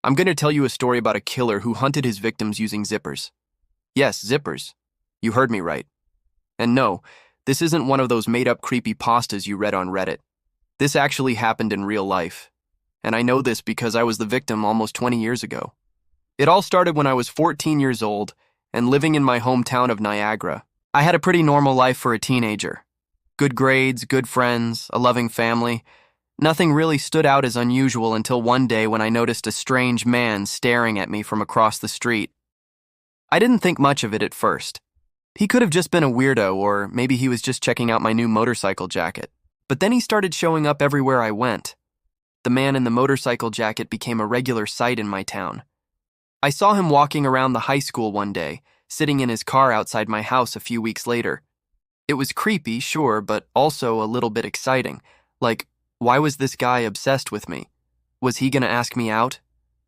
I'm going to tell you a story about a killer who hunted his victims using zippers. Yes, zippers. You heard me right. And no, this isn't one of those made-up creepypastas you read on Reddit. This actually happened in real life. And I know this because I was the victim almost 20 years ago. It all started when I was 14 years old and living in my hometown of Niagara. I had a pretty normal life for a teenager. Good grades, good friends, a loving family. Nothing really stood out as unusual until one day when I noticed a strange man staring at me from across the street. I didn't think much of it at first. He could have just been a weirdo, or maybe he was just checking out my new motorcycle jacket. But then he started showing up everywhere I went. The man in the motorcycle jacket became a regular sight in my town. I saw him walking around the high school one day, sitting in his car outside my house a few weeks later. It was creepy, sure, but also a little bit exciting. Like, why was this guy obsessed with me? Was he gonna ask me out?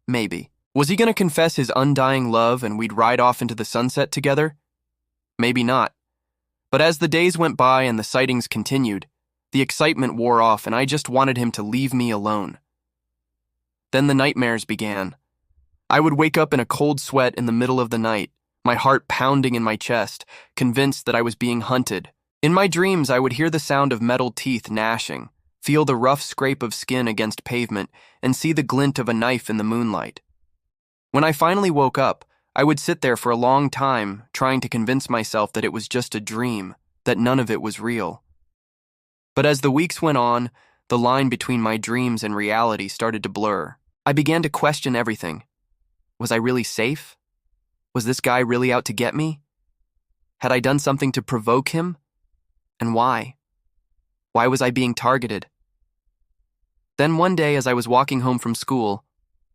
Maybe. Was he gonna confess his undying love and we'd ride off into the sunset together? Maybe not. But as the days went by and the sightings continued, the excitement wore off and I just wanted him to leave me alone. Then the nightmares began. I would wake up in a cold sweat in the middle of the night, my heart pounding in my chest, convinced that I was being hunted. In my dreams, I would hear the sound of metal teeth gnashing, feel the rough scrape of skin against pavement, and see the glint of a knife in the moonlight. When I finally woke up, I would sit there for a long time, trying to convince myself that it was just a dream, that none of it was real. But as the weeks went on, the line between my dreams and reality started to blur. I began to question everything. Was I really safe? Was this guy really out to get me? Had I done something to provoke him? And why? Why was I being targeted? Then one day, as I was walking home from school,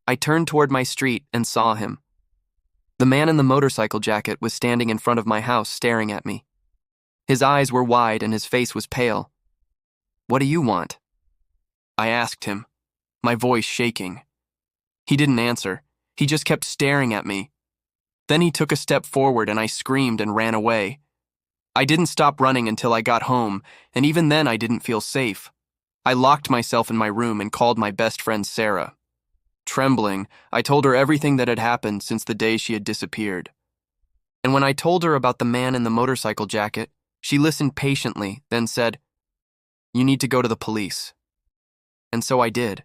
I turned toward my street and saw him. The man in the motorcycle jacket was standing in front of my house staring at me. His eyes were wide and his face was pale. "What do you want?" I asked him, my voice shaking. He didn't answer. He just kept staring at me. Then he took a step forward and I screamed and ran away. I didn't stop running until I got home, and even then I didn't feel safe. I locked myself in my room and called my best friend Sarah. Trembling, I told her everything that had happened since the day she had disappeared. And when I told her about the man in the motorcycle jacket, she listened patiently, then said, "You need to go to the police." And so I did.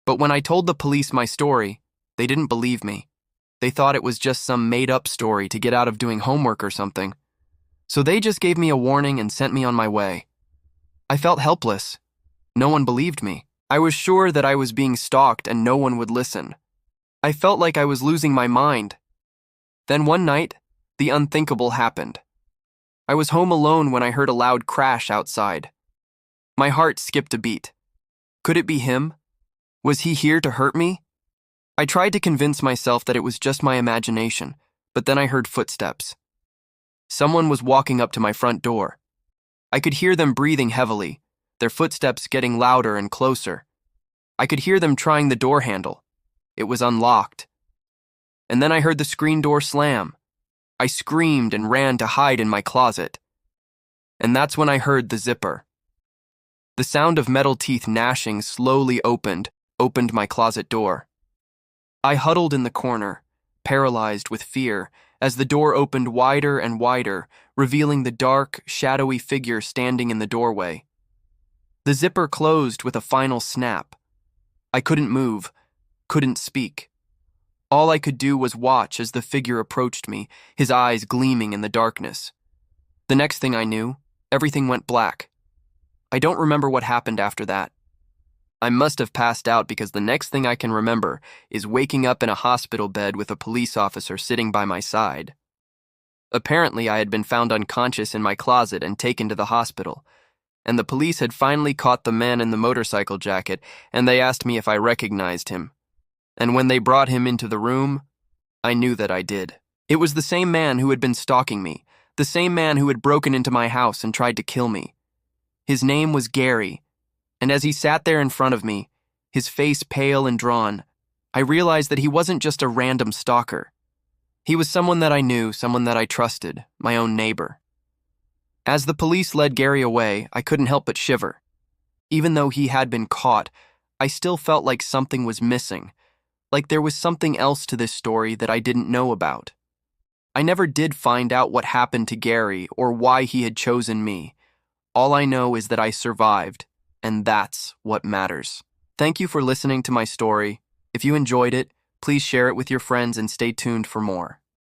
But when I told the police my story, they didn't believe me. They thought it was just some made-up story to get out of doing homework or something. So they just gave me a warning and sent me on my way. I felt helpless. No one believed me. I was sure that I was being stalked and no one would listen. I felt like I was losing my mind. Then one night, the unthinkable happened. I was home alone when I heard a loud crash outside. My heart skipped a beat. Could it be him? Was he here to hurt me? I tried to convince myself that it was just my imagination, but then I heard footsteps. Someone was walking up to my front door. I could hear them breathing heavily, their footsteps getting louder and closer. I could hear them trying the door handle. It was unlocked. And then I heard the screen door slam. I screamed and ran to hide in my closet. And that's when I heard the zipper. The sound of metal teeth gnashing slowly opened my closet door. I huddled in the corner, paralyzed with fear, as the door opened wider and wider, revealing the dark, shadowy figure standing in the doorway. The zipper closed with a final snap. I couldn't move, couldn't speak. All I could do was watch as the figure approached me, his eyes gleaming in the darkness. The next thing I knew, everything went black. I don't remember what happened after that. I must have passed out because the next thing I can remember is waking up in a hospital bed with a police officer sitting by my side. Apparently, I had been found unconscious in my closet and taken to the hospital, and the police had finally caught the man in the motorcycle jacket, and they asked me if I recognized him. And when they brought him into the room, I knew that I did. It was the same man who had been stalking me, the same man who had broken into my house and tried to kill me. His name was Gary. And as he sat there in front of me, his face pale and drawn, I realized that he wasn't just a random stalker. He was someone that I knew, someone that I trusted, my own neighbor. As the police led Gary away, I couldn't help but shiver. Even though he had been caught, I still felt like something was missing, like there was something else to this story that I didn't know about. I never did find out what happened to Gary or why he had chosen me. All I know is that I survived, and that's what matters. Thank you for listening to my story. If you enjoyed it, please share it with your friends and stay tuned for more.